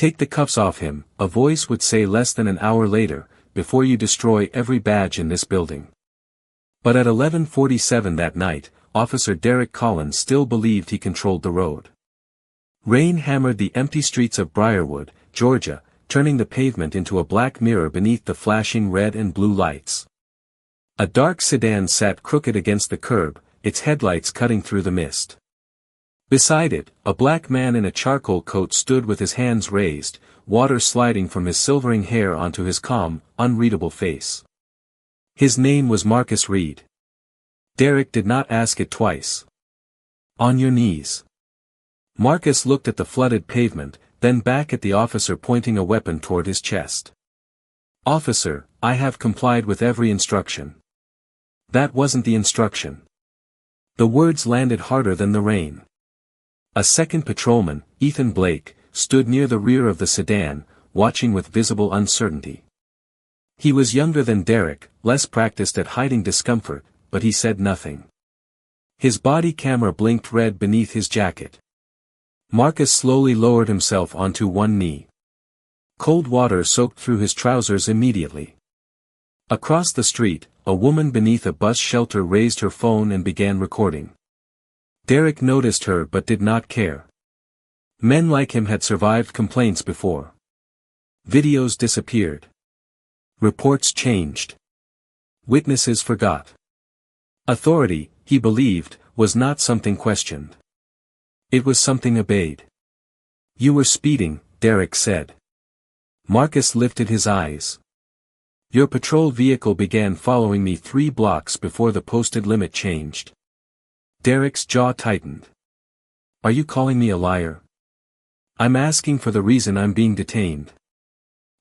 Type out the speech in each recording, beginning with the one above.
"Take the cuffs off him," a voice would say less than an hour later, "before you destroy every badge in this building." But at 11:47 that night, Officer Derek Collins still believed he controlled the road. Rain hammered the empty streets of Briarwood, Georgia, turning the pavement into a black mirror beneath the flashing red and blue lights. A dark sedan sat crooked against the curb, its headlights cutting through the mist. Beside it, a black man in a charcoal coat stood with his hands raised, water sliding from his silvering hair onto his calm, unreadable face. His name was Marcus Reed. Derek did not ask it twice. "On your knees." Marcus looked at the flooded pavement, then back at the officer pointing a weapon toward his chest. "Officer, I have complied with every instruction." That wasn't the instruction. The words landed harder than the rain. A second patrolman, Ethan Blake, stood near the rear of the sedan, watching with visible uncertainty. He was younger than Derek, less practiced at hiding discomfort, but he said nothing. His body camera blinked red beneath his jacket. Marcus slowly lowered himself onto one knee. Cold water soaked through his trousers immediately. Across the street, a woman beneath a bus shelter raised her phone and began recording. Derek noticed her but did not care. Men like him had survived complaints before. Videos disappeared. Reports changed. Witnesses forgot. Authority, he believed, was not something questioned. It was something obeyed. "You were speeding," Derek said. Marcus lifted his eyes. "Your patrol vehicle began following me 3 blocks before the posted limit changed." Derek's jaw tightened. "Are you calling me a liar?" "I'm asking for the reason I'm being detained."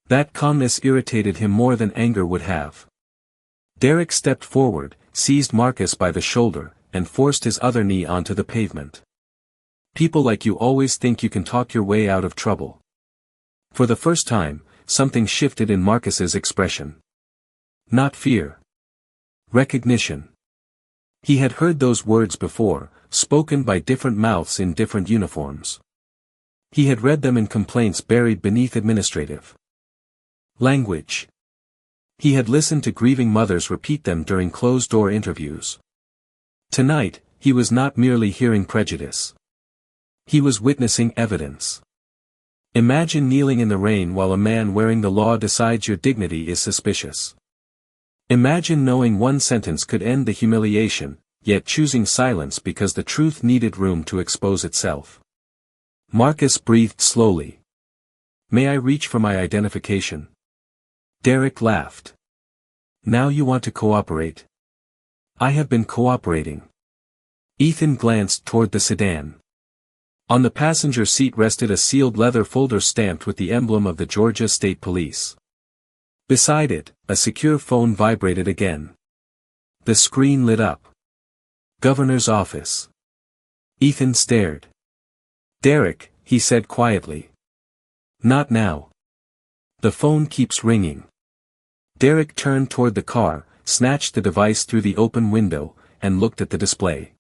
That calmness irritated him more than anger would have. Derek stepped forward, seized Marcus by the shoulder, and forced his other knee onto the pavement. "People like you always think you can talk your way out of trouble." For the first time, something shifted in Marcus's expression. Not fear. Recognition. He had heard those words before, spoken by different mouths in different uniforms. He had read them in complaints buried beneath administrative language. He had listened to grieving mothers repeat them during closed-door interviews. Tonight, he was not merely hearing prejudice. He was witnessing evidence. Imagine kneeling in the rain while a man wearing the law decides your dignity is suspicious. Imagine knowing one sentence could end the humiliation, yet choosing silence because the truth needed room to expose itself. Marcus breathed slowly. "May I reach for my identification?" Derek laughed. "Now you want to cooperate?" "I have been cooperating." Ethan glanced toward the sedan. On the passenger seat rested a sealed leather folder stamped with the emblem of the Georgia State Police. Beside it, a secure phone vibrated again. The screen lit up. "Governor's office." Ethan stared. "Derek," he said quietly. "Not now. The phone keeps ringing." Derek turned toward the car, snatched the device through the open window, and looked at the display.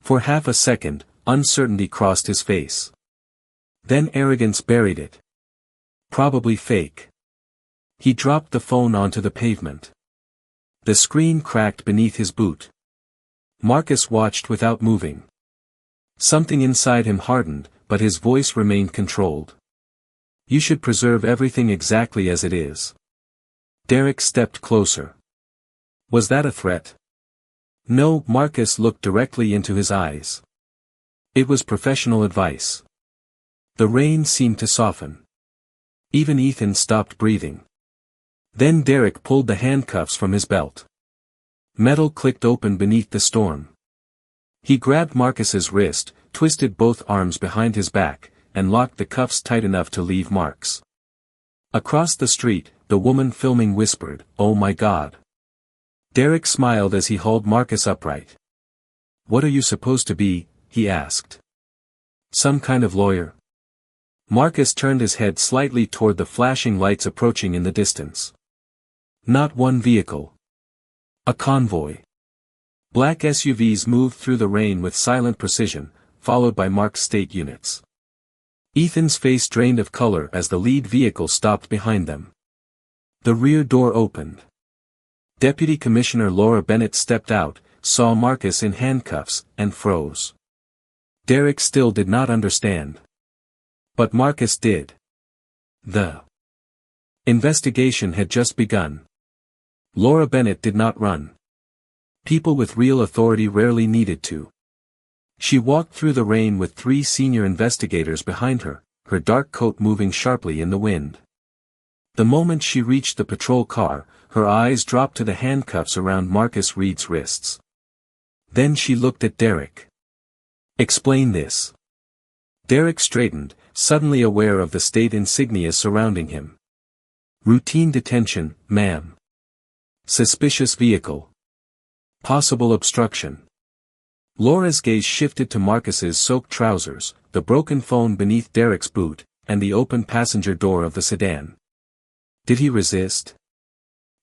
For half a second, uncertainty crossed his face. Then arrogance buried it. Probably fake. He dropped the phone onto the pavement. The screen cracked beneath his boot. Marcus watched without moving. Something inside him hardened, but his voice remained controlled. "You should preserve everything exactly as it is." Derek stepped closer. Was that a threat? No, Marcus looked directly into his eyes. It was professional advice. The rain seemed to soften. Even Ethan stopped breathing. Then Derek pulled the handcuffs from his belt. Metal clicked open beneath the storm. He grabbed Marcus's wrist, twisted both arms behind his back, and locked the cuffs tight enough to leave marks. Across the street, the woman filming whispered, "Oh my God." Derek smiled as he hauled Marcus upright. "What are you supposed to be?" he asked. "Some kind of lawyer?" Marcus turned his head slightly toward the flashing lights approaching in the distance. Not one vehicle. A convoy. Black SUVs moved through the rain with silent precision, followed by marked state units. Ethan's face drained of color as the lead vehicle stopped behind them. The rear door opened. Deputy Commissioner Laura Bennett stepped out, saw Marcus in handcuffs, and froze. Derek still did not understand. But Marcus did. The investigation had just begun. Laura Bennett did not run. People with real authority rarely needed to. She walked through the rain with 3 senior investigators behind her, her dark coat moving sharply in the wind. The moment she reached the patrol car, her eyes dropped to the handcuffs around Marcus Reed's wrists. Then she looked at Derek. "Explain this." Derek straightened, suddenly aware of the state insignia surrounding him. "Routine detention, ma'am. Suspicious vehicle. Possible obstruction." Laura's gaze shifted to Marcus's soaked trousers, the broken phone beneath Derek's boot, and the open passenger door of the sedan. Did he resist?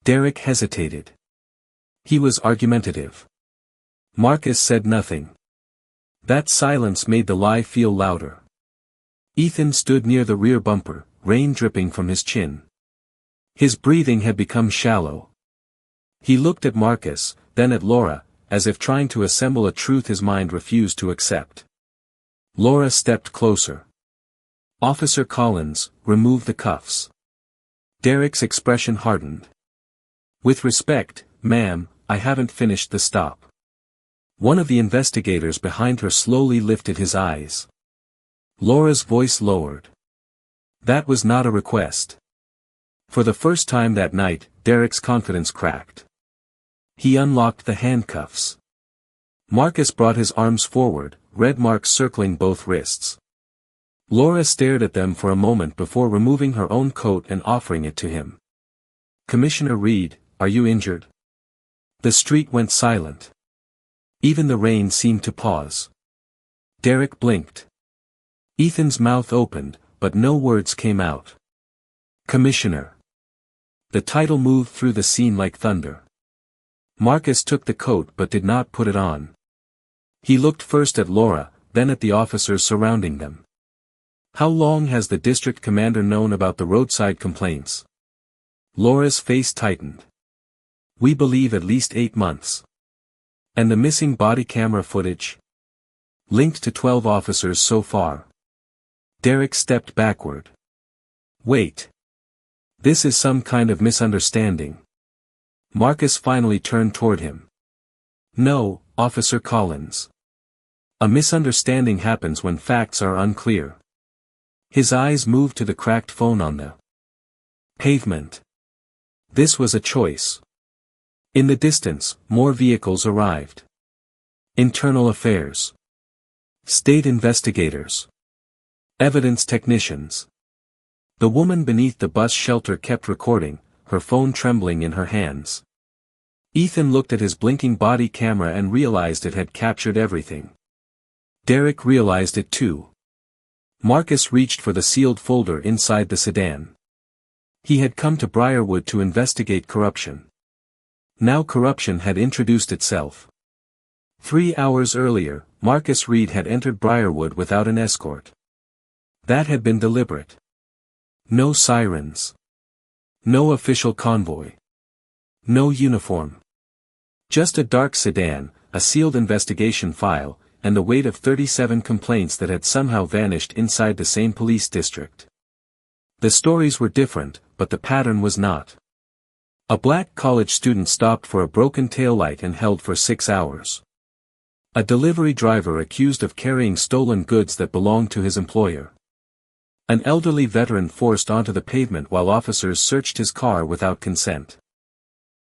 Derek hesitated. He was argumentative. Marcus said nothing. That silence made the lie feel louder. Ethan stood near the rear bumper, rain dripping from his chin. His breathing had become shallow. He looked at Marcus, then at Laura, as if trying to assemble a truth his mind refused to accept. Laura stepped closer. "Officer Collins, remove the cuffs." Derek's expression hardened. "With respect, ma'am, I haven't finished the stop." One of the investigators behind her slowly lifted his eyes. Laura's voice lowered. That was not a request. For the first time that night, Derek's confidence cracked. He unlocked the handcuffs. Marcus brought his arms forward, red marks circling both wrists. Laura stared at them for a moment before removing her own coat and offering it to him. "Commissioner Reed, are you injured?" The street went silent. Even the rain seemed to pause. Derek blinked. Ethan's mouth opened, but no words came out. "Commissioner." The title moved through the scene like thunder. Marcus took the coat but did not put it on. He looked first at Laura, then at the officers surrounding them. "How long has the district commander known about the roadside complaints?" Laura's face tightened. "We believe at least 8 months. And the missing body camera footage? Linked to 12 officers so far." Derek stepped backward. "Wait. This is some kind of misunderstanding." Marcus finally turned toward him. "No, Officer Collins. A misunderstanding happens when facts are unclear." His eyes moved to the cracked phone on the pavement. This was a choice. In the distance, more vehicles arrived. Internal affairs. State investigators. Evidence technicians. The woman beneath the bus shelter kept recording, her phone trembling in her hands. Ethan looked at his blinking body camera and realized it had captured everything. Derek realized it too. Marcus reached for the sealed folder inside the sedan. He had come to Briarwood to investigate corruption. Now corruption had introduced itself. 3 hours earlier, Marcus Reed had entered Briarwood without an escort. That had been deliberate. No sirens. No official convoy. No uniform. Just a dark sedan, a sealed investigation file, and the weight of 37 complaints that had somehow vanished inside the same police district. The stories were different, but the pattern was not. A black college student stopped for a broken taillight and held for 6 hours. A delivery driver accused of carrying stolen goods that belonged to his employer. An elderly veteran forced onto the pavement while officers searched his car without consent.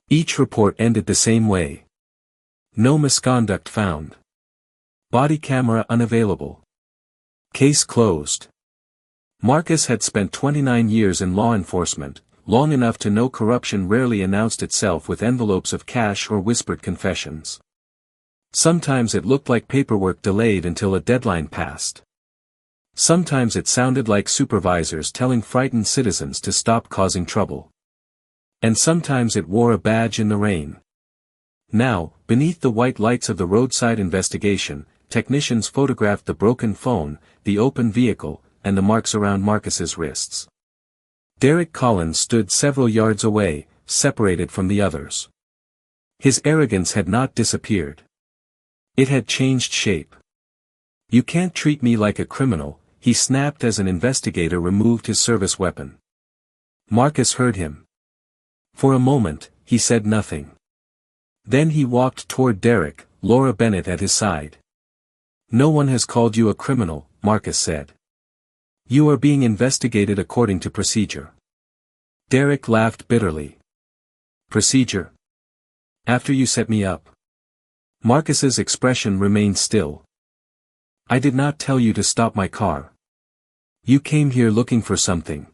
Each report ended the same way. No misconduct found. Body camera unavailable. Case closed. Marcus had spent 29 years in law enforcement, long enough to know corruption rarely announced itself with envelopes of cash or whispered confessions. Sometimes it looked like paperwork delayed until a deadline passed. Sometimes it sounded like supervisors telling frightened citizens to stop causing trouble. And sometimes it wore a badge in the rain. Now, beneath the white lights of the roadside investigation, technicians photographed the broken phone, the open vehicle, and the marks around Marcus's wrists. Derek Collins stood several yards away, separated from the others. His arrogance had not disappeared. It had changed shape. "You can't treat me like a criminal," he snapped as an investigator removed his service weapon. Marcus heard him. For a moment, he said nothing. Then he walked toward Derek, Laura Bennett at his side. "No one has called you a criminal," Marcus said. "You are being investigated according to procedure." Derek laughed bitterly. "Procedure? After you set me up?" Marcus's expression remained still. "I did not tell you to stop my car. You came here looking for something.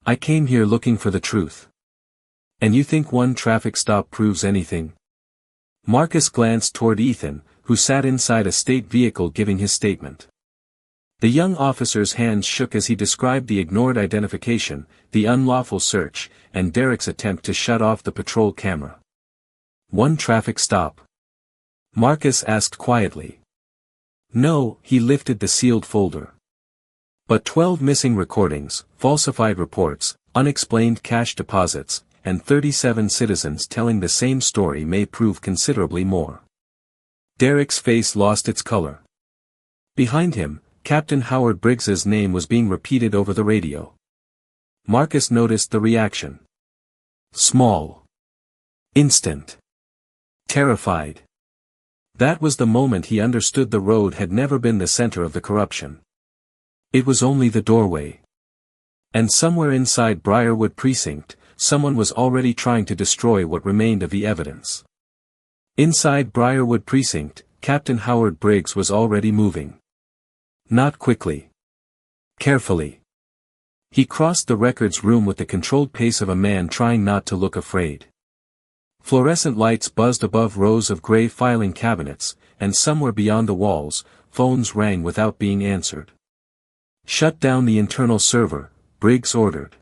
I came here looking for the truth. And you think one traffic stop proves anything?" Marcus glanced toward Ethan, who sat inside a state vehicle giving his statement. The young officer's hands shook as he described the ignored identification, the unlawful search, and Derek's attempt to shut off the patrol camera. "One traffic stop?" Marcus asked quietly. "No," he lifted the sealed folder. "But 12 missing recordings, falsified reports, unexplained cash deposits, and 37 citizens telling the same story may prove considerably more." Derek's face lost its color. Behind him, Captain Howard Briggs's name was being repeated over the radio. Marcus noticed the reaction. Small. Instant. Terrified. That was the moment he understood the road had never been the center of the corruption. It was only the doorway. And somewhere inside Briarwood Precinct, someone was already trying to destroy what remained of the evidence. Inside Briarwood Precinct, Captain Howard Briggs was already moving. Not quickly. Carefully. He crossed the records room with the controlled pace of a man trying not to look afraid. Fluorescent lights buzzed above rows of gray filing cabinets, and somewhere beyond the walls, phones rang without being answered. "Shut down the internal server," Briggs ordered.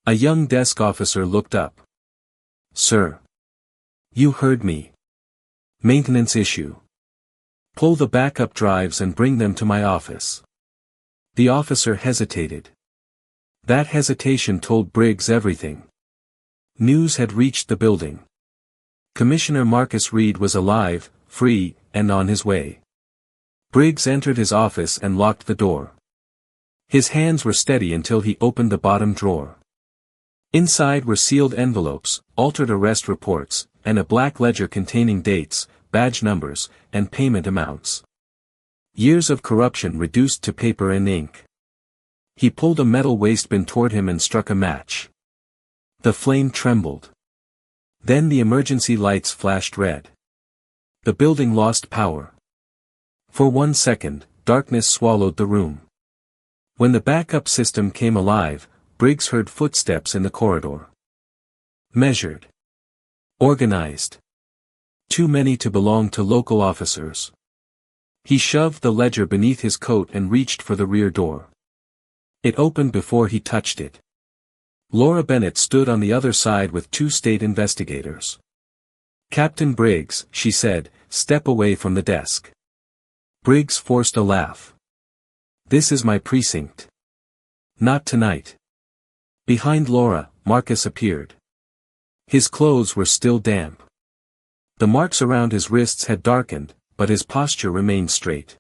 A young desk officer looked up. "Sir. You heard me. Maintenance issue. Pull the backup drives and bring them to my office." The officer hesitated. That hesitation told Briggs everything. News had reached the building. Commissioner Marcus Reed was alive, free, and on his way. Briggs entered his office and locked the door. His hands were steady until he opened the bottom drawer. Inside were sealed envelopes, altered arrest reports, and a black ledger containing dates, badge numbers, and payment amounts. Years of corruption reduced to paper and ink. He pulled a metal wastebin toward him and struck a match. The flame trembled. Then the emergency lights flashed red. The building lost power. For 1 second, darkness swallowed the room. When the backup system came alive, Briggs heard footsteps in the corridor. Measured. Organized. Too many to belong to local officers. He shoved the ledger beneath his coat and reached for the rear door. It opened before he touched it. Laura Bennett stood on the other side with 2 state investigators. "Captain Briggs," she said, "step away from the desk." Briggs forced a laugh. "This is my precinct. Not tonight." Behind Laura, Marcus appeared. His clothes were still damp. The marks around his wrists had darkened, but his posture remained straight.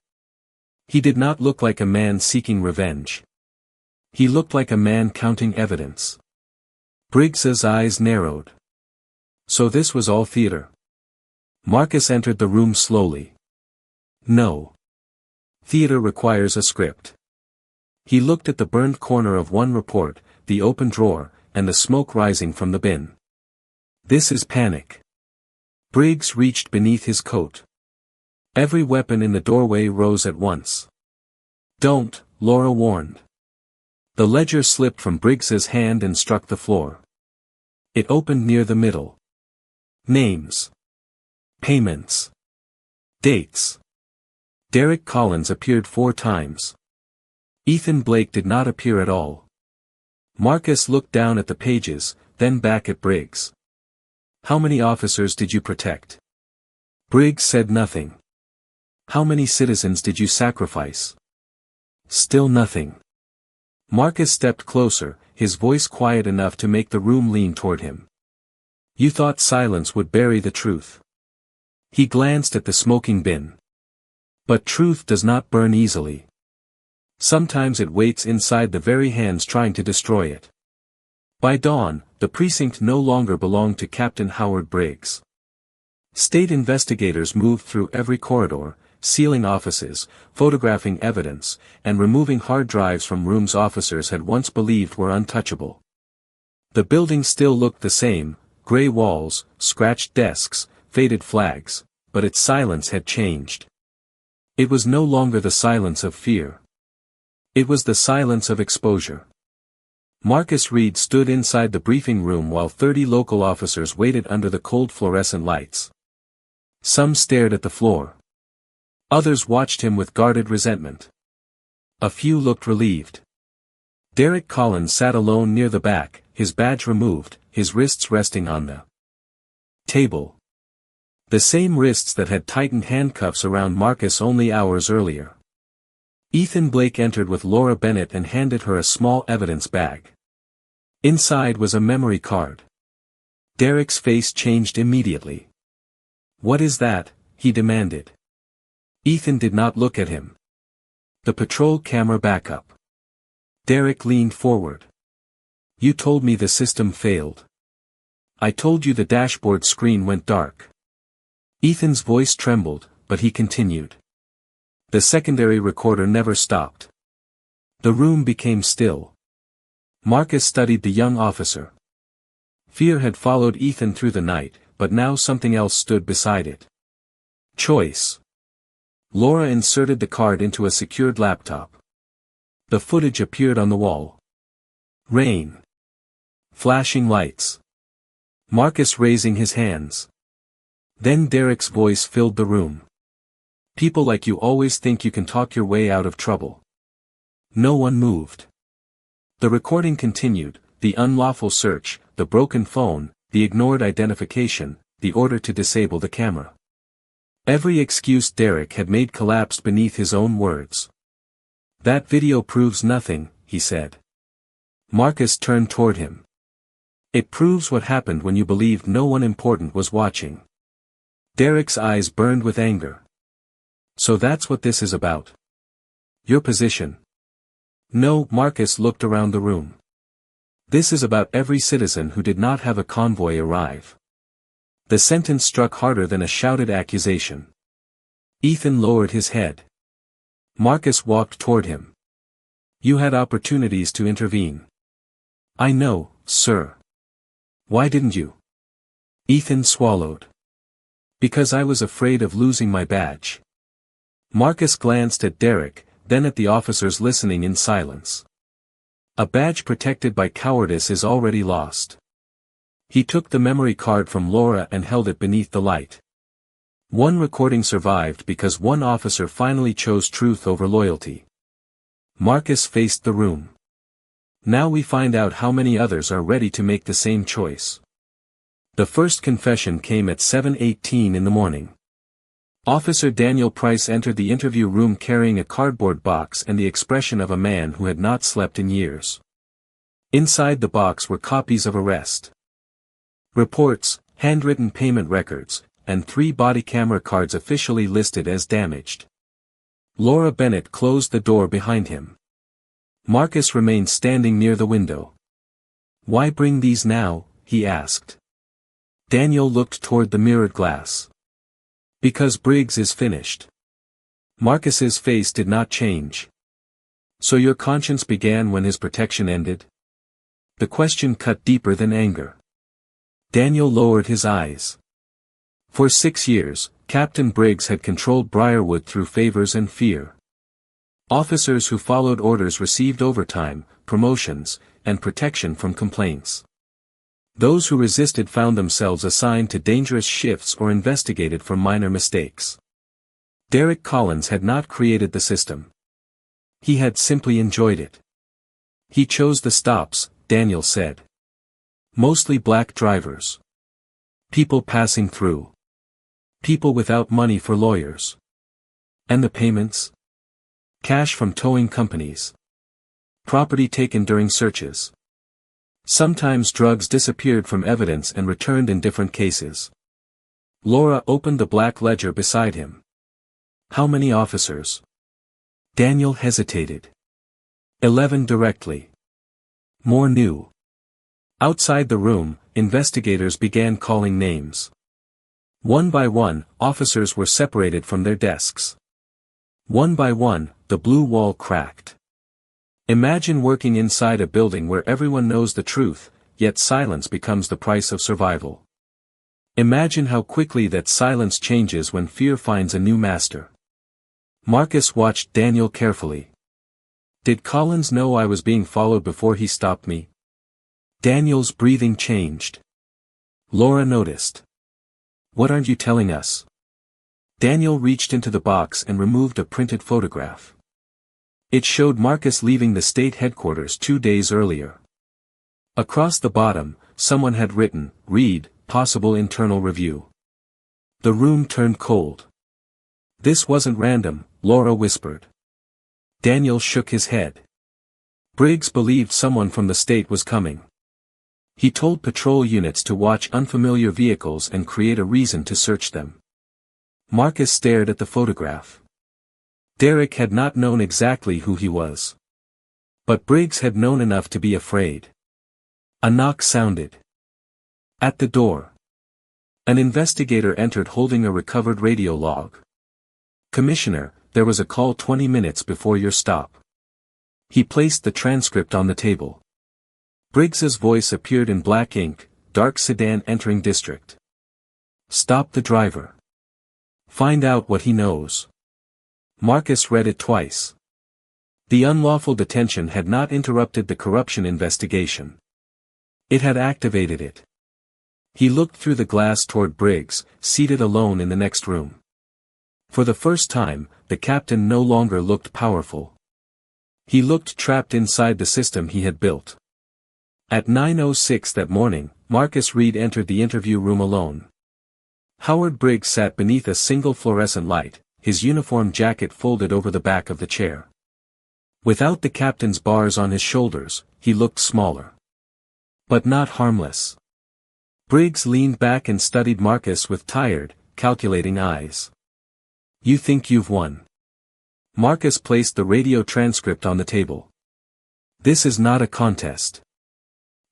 He did not look like a man seeking revenge. He looked like a man counting evidence. Briggs's eyes narrowed. So this was all theater. Marcus entered the room slowly. No. Theater requires a script. He looked at the burned corner of one report, the open drawer, and the smoke rising from the bin. This is panic. Briggs reached beneath his coat. Every weapon in the doorway rose at once. "Don't," Laura warned. The ledger slipped from Briggs's hand and struck the floor. It opened near the middle. Names. Payments. Dates. Derek Collins appeared 4 times. Ethan Blake did not appear at all. Marcus looked down at the pages, then back at Briggs. "How many officers did you protect?" Briggs said nothing. "How many citizens did you sacrifice?" Still nothing. Marcus stepped closer, his voice quiet enough to make the room lean toward him. You thought silence would bury the truth. He glanced at the smoking bin. But truth does not burn easily. Sometimes it waits inside the very hands trying to destroy it. By dawn, the precinct no longer belonged to Captain Howard Briggs. State investigators moved through every corridor, sealing offices, photographing evidence, and removing hard drives from rooms officers had once believed were untouchable. The building still looked the same, gray walls, scratched desks, faded flags, but its silence had changed. It was no longer the silence of fear. It was the silence of exposure. Marcus Reed stood inside the briefing room while 30 local officers waited under the cold fluorescent lights. Some stared at the floor. Others watched him with guarded resentment. A few looked relieved. Derek Collins sat alone near the back, his badge removed, his wrists resting on the table. The same wrists that had tightened handcuffs around Marcus only hours earlier. Ethan Blake entered with Laura Bennett and handed her a small evidence bag. Inside was a memory card. Derek's face changed immediately. "What is that?" he demanded. Ethan did not look at him. "The patrol camera backup." Derek leaned forward. "You told me the system failed. I told you the dashboard screen went dark." Ethan's voice trembled, but he continued. The secondary recorder never stopped. The room became still. Marcus studied the young officer. Fear had followed Ethan through the night, but now something else stood beside it. Choice. Laura inserted the card into a secured laptop. The footage appeared on the wall. Rain. Flashing lights. Marcus raising his hands. Then Derek's voice filled the room. "People like you always think you can talk your way out of trouble." No one moved. The recording continued, the unlawful search, the broken phone, the ignored identification, the order to disable the camera. Every excuse Derek had made collapsed beneath his own words. "That video proves nothing," he said. Marcus turned toward him. "It proves what happened when you believed no one important was watching." Derek's eyes burned with anger. "So that's what this is about? Your position?" "No," Marcus looked around the room. "This is about every citizen who did not have a convoy arrive." The sentence struck harder than a shouted accusation. Ethan lowered his head. Marcus walked toward him. "You had opportunities to intervene." "I know, sir." "Why didn't you?" Ethan swallowed. "Because I was afraid of losing my badge." Marcus glanced at Derek, then at the officers listening in silence. A badge protected by cowardice is already lost. He took the memory card from Laura and held it beneath the light. One recording survived because one officer finally chose truth over loyalty. Marcus faced the room. Now we find out how many others are ready to make the same choice. The first confession came at 7:18 in the morning. Officer Daniel Price entered the interview room carrying a cardboard box and the expression of a man who had not slept in years. Inside the box were copies of arrest reports, handwritten payment records, and 3 body camera cards officially listed as damaged. Laura Bennett closed the door behind him. Marcus remained standing near the window. "Why bring these now?" he asked. Daniel looked toward the mirrored glass. "Because Briggs is finished." Marcus's face did not change. "So your conscience began when his protection ended?" The question cut deeper than anger. Daniel lowered his eyes. For 6 years, Captain Briggs had controlled Briarwood through favors and fear. Officers who followed orders received overtime, promotions, and protection from complaints. Those who resisted found themselves assigned to dangerous shifts or investigated for minor mistakes. Derek Collins had not created the system. He had simply enjoyed it. He chose the stops, Daniel said. Mostly black drivers. People passing through. People without money for lawyers. And the payments? Cash from towing companies. Property taken during searches. Sometimes drugs disappeared from evidence and returned in different cases. Laura opened the black ledger beside him. How many officers? Daniel hesitated. 11 directly. More new. Outside the room, investigators began calling names. One by one, officers were separated from their desks. One by one, the blue wall cracked. Imagine working inside a building where everyone knows the truth, yet silence becomes the price of survival. Imagine how quickly that silence changes when fear finds a new master. Marcus watched Daniel carefully. Did Collins know I was being followed before he stopped me? Daniel's breathing changed. Laura noticed. What aren't you telling us? Daniel reached into the box and removed a printed photograph. It showed Marcus leaving the state headquarters 2 days earlier. Across the bottom, someone had written, "Read, possible internal review." The room turned cold. This wasn't random, Laura whispered. Daniel shook his head. Briggs believed someone from the state was coming. He told patrol units to watch unfamiliar vehicles and create a reason to search them. Marcus stared at the photograph. Derek had not known exactly who he was. But Briggs had known enough to be afraid. A knock sounded. At the door. An investigator entered holding a recovered radio log. "Commissioner, there was a call 20 minutes before your stop." He placed the transcript on the table. Briggs's voice appeared in black ink, "Dark sedan entering district. Stop the driver. Find out what he knows." Marcus read it twice. The unlawful detention had not interrupted the corruption investigation. It had activated it. He looked through the glass toward Briggs, seated alone in the next room. For the first time, the captain no longer looked powerful. He looked trapped inside the system he had built. At 9:06 that morning, Marcus Reed entered the interview room alone. Howard Briggs sat beneath a single fluorescent light, his uniform jacket folded over the back of the chair. Without the captain's bars on his shoulders, he looked smaller. But not harmless. Briggs leaned back and studied Marcus with tired, calculating eyes. "You think you've won?" Marcus placed the radio transcript on the table. "This is not a contest."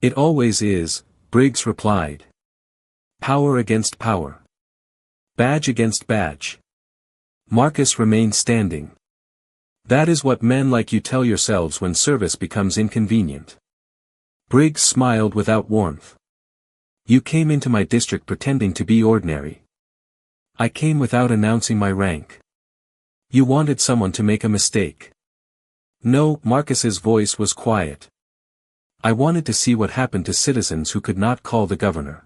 "It always is," Briggs replied. "Power against power. Badge against badge." Marcus remained standing. "That is what men like you tell yourselves when service becomes inconvenient." Briggs smiled without warmth. "You came into my district pretending to be ordinary. I came without announcing my rank. You wanted someone to make a mistake." "No," Marcus's voice was quiet. "I wanted to see what happened to citizens who could not call the governor."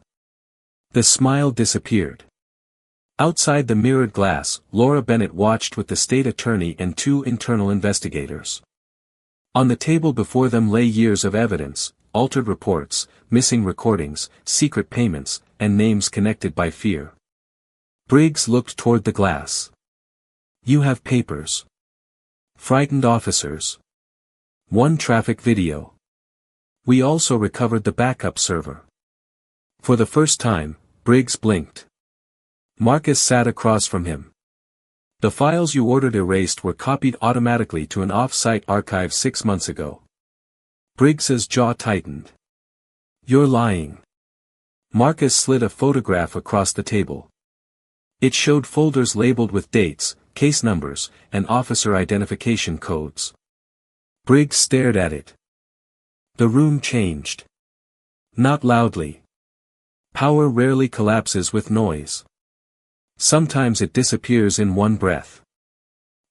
The smile disappeared. Outside the mirrored glass, Laura Bennett watched with the state attorney and 2 internal investigators. On the table before them lay years of evidence, altered reports, missing recordings, secret payments, and names connected by fear. Briggs looked toward the glass. "You have papers. Frightened officers. 1 traffic video. We also recovered the backup server." For the first time, Briggs blinked. Marcus sat across from him. "The files you ordered erased were copied automatically to an off-site archive 6 months ago." Briggs's jaw tightened. "You're lying." Marcus slid a photograph across the table. It showed folders labeled with dates, case numbers, and officer identification codes. Briggs stared at it. The room changed. Not loudly. Power rarely collapses with noise. Sometimes it disappears in one breath.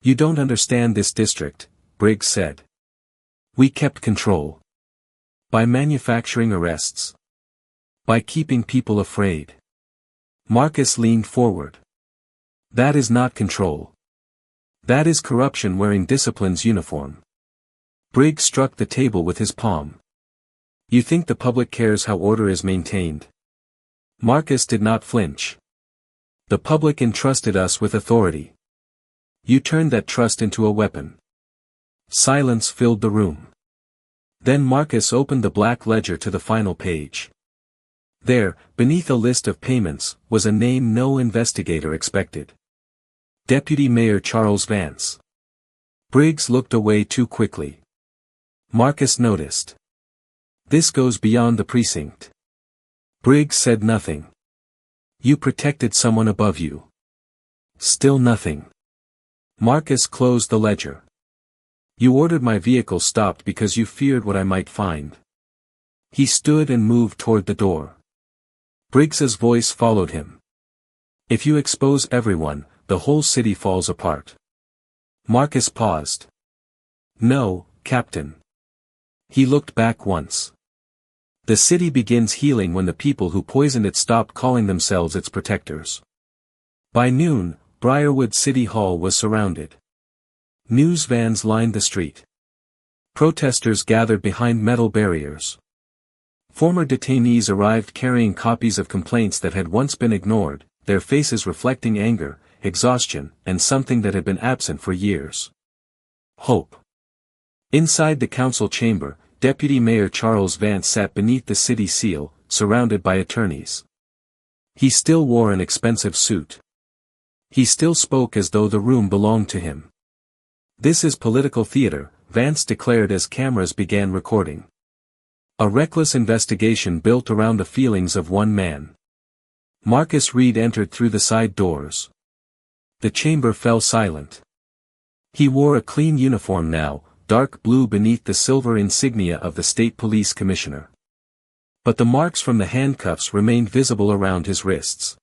"You don't understand this district," Briggs said. "We kept control. By manufacturing arrests. By keeping people afraid." Marcus leaned forward. "That is not control. That is corruption wearing discipline's uniform." Briggs struck the table with his palm. "You think the public cares how order is maintained?" Marcus did not flinch. "The public entrusted us with authority. You turned that trust into a weapon. Silence filled the room. Then Marcus opened the black ledger to the final page. There, beneath a list of payments, was a name no investigator expected. Deputy Mayor Charles Vance. Briggs looked away too quickly. Marcus noticed. This goes beyond the precinct. Briggs said nothing. You protected someone above you. Still nothing. Marcus closed the ledger. You ordered my vehicle stopped because you feared what I might find. He stood and moved toward the door. Briggs's voice followed him. If you expose everyone, the whole city falls apart. Marcus paused. No, Captain. He looked back once. The city begins healing when the people who poisoned it stop calling themselves its protectors. By noon, Briarwood City Hall was surrounded. News vans lined the street. Protesters gathered behind metal barriers. Former detainees arrived carrying copies of complaints that had once been ignored, their faces reflecting anger, exhaustion, and something that had been absent for years. Hope. Inside the council chamber, Deputy Mayor Charles Vance sat beneath the city seal, surrounded by attorneys. He still wore an expensive suit. He still spoke as though the room belonged to him. This is political theater, Vance declared as cameras began recording. A reckless investigation built around the feelings of one man. Marcus Reed entered through the side doors. The chamber fell silent. He wore a clean uniform now, dark blue beneath the silver insignia of the state police commissioner. But the marks from the handcuffs remained visible around his wrists.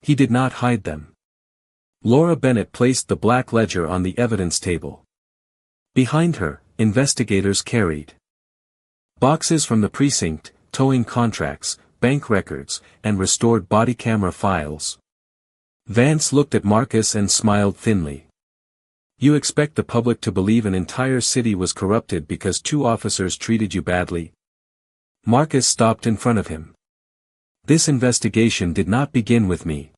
He did not hide them. Laura Bennett placed the black ledger on the evidence table. Behind her, investigators carried boxes from the precinct, towing contracts, bank records, and restored body camera files. Vance looked at Marcus and smiled thinly. You expect the public to believe an entire city was corrupted because 2 officers treated you badly? Marcus stopped in front of him. This investigation did not begin with me.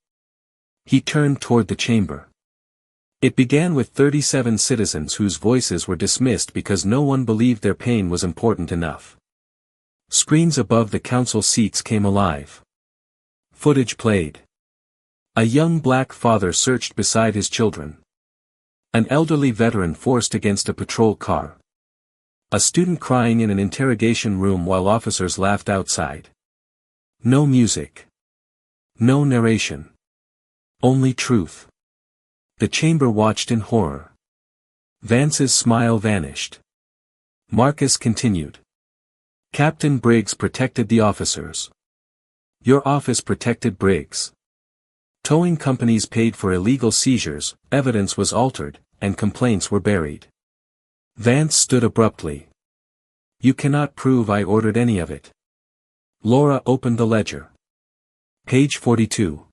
He turned toward the chamber. It began with 37 citizens whose voices were dismissed because no one believed their pain was important enough. Screens above the council seats came alive. Footage played. A young black father searched beside his children. An elderly veteran forced against a patrol car. A student crying in an interrogation room while officers laughed outside. No music. No narration. Only truth. The chamber watched in horror. Vance's smile vanished. Marcus continued. Captain Briggs protected the officers. Your office protected Briggs. Towing companies paid for illegal seizures, evidence was altered, and complaints were buried. Vance stood abruptly. You cannot prove I ordered any of it. Laura opened the ledger. Page 42.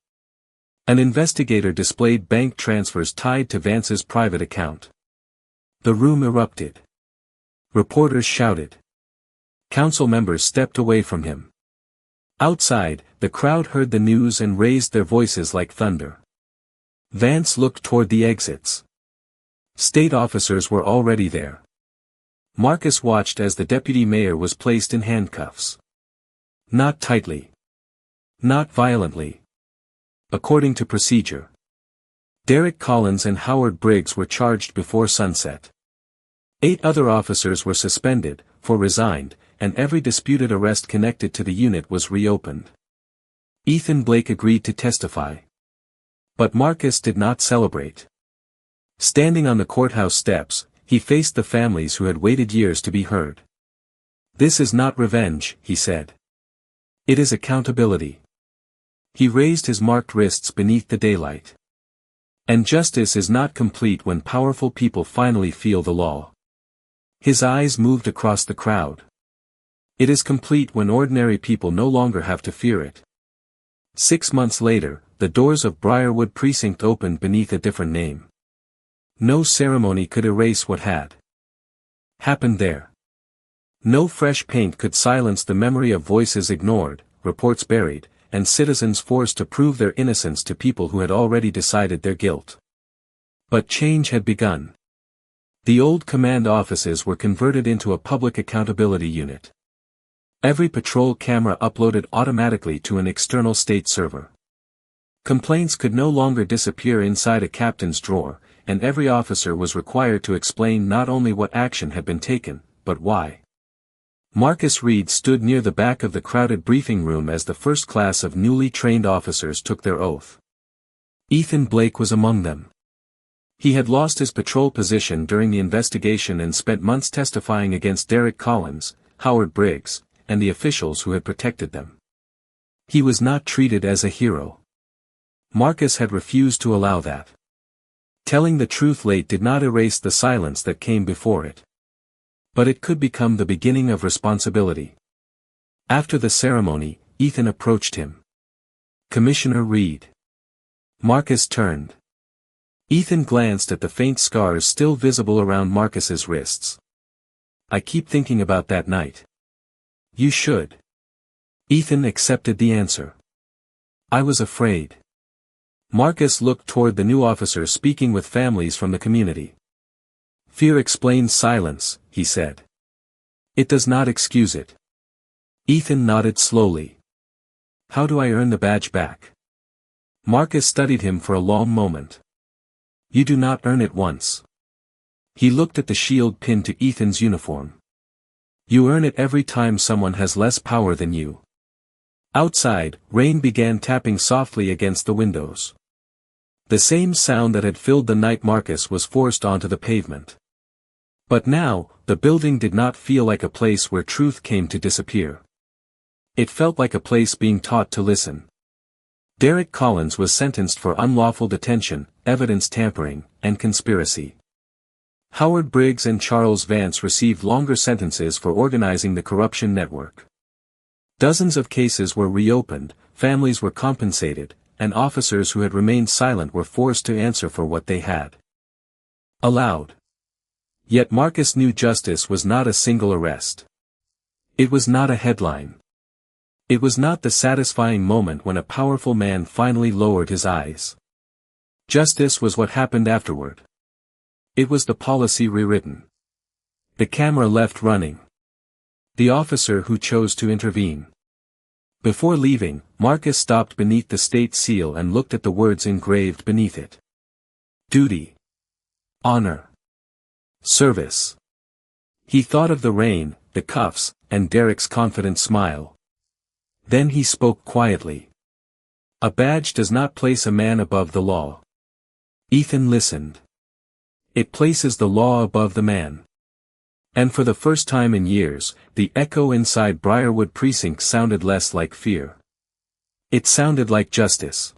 An investigator displayed bank transfers tied to Vance's private account. The room erupted. Reporters shouted. Council members stepped away from him. Outside, the crowd heard the news and raised their voices like thunder. Vance looked toward the exits. State officers were already there. Marcus watched as the deputy mayor was placed in handcuffs. Not tightly. Not violently. According to procedure. Derek Collins and Howard Briggs were charged before sunset. 8 other officers were suspended, 4 resigned, and every disputed arrest connected to the unit was reopened. Ethan Blake agreed to testify. But Marcus did not celebrate. Standing on the courthouse steps, he faced the families who had waited years to be heard. This is not revenge, he said. It is accountability. He raised his marked wrists beneath the daylight. And justice is not complete when powerful people finally feel the law. His eyes moved across the crowd. It is complete when ordinary people no longer have to fear it. 6 months later, the doors of Briarwood Precinct opened beneath a different name. No ceremony could erase what had happened there. No fresh paint could silence the memory of voices ignored, reports buried, and citizens forced to prove their innocence to people who had already decided their guilt. But change had begun. The old command offices were converted into a public accountability unit. Every patrol camera uploaded automatically to an external state server. Complaints could no longer disappear inside a captain's drawer, and every officer was required to explain not only what action had been taken, but why. Marcus Reed stood near the back of the crowded briefing room as the first class of newly trained officers took their oath. Ethan Blake was among them. He had lost his patrol position during the investigation and spent months testifying against Derek Collins, Howard Briggs, and the officials who had protected them. He was not treated as a hero. Marcus had refused to allow that. Telling the truth late did not erase the silence that came before it. But it could become the beginning of responsibility. After the ceremony, Ethan approached him. "Commissioner Reed." Marcus turned. Ethan glanced at the faint scars still visible around Marcus's wrists. "I keep thinking about that night." "You should." Ethan accepted the answer. "I was afraid." Marcus looked toward the new officer speaking with families from the community. "Fear explains silence," he said. "It does not excuse it." Ethan nodded slowly. "How do I earn the badge back?" Marcus studied him for a long moment. "You do not earn it once." He looked at the shield pinned to Ethan's uniform. "You earn it every time someone has less power than you." Outside, rain began tapping softly against the windows. The same sound that had filled the night Marcus was forced onto the pavement. But now, the building did not feel like a place where truth came to disappear. It felt like a place being taught to listen. Derek Collins was sentenced for unlawful detention, evidence tampering, and conspiracy. Howard Briggs and Charles Vance received longer sentences for organizing the corruption network. Dozens of cases were reopened, families were compensated, and officers who had remained silent were forced to answer for what they had allowed. Yet Marcus knew justice was not a single arrest. It was not a headline. It was not the satisfying moment when a powerful man finally lowered his eyes. Justice was what happened afterward. It was the policy rewritten. The camera left running. The officer who chose to intervene. Before leaving, Marcus stopped beneath the state seal and looked at the words engraved beneath it. Duty. Honor. Service. He thought of the rain, the cuffs, and Derek's confident smile. Then he spoke quietly. "A badge does not place a man above the law." Ethan listened. "It places the law above the man." And for the first time in years, the echo inside Briarwood Precinct sounded less like fear. It sounded like justice.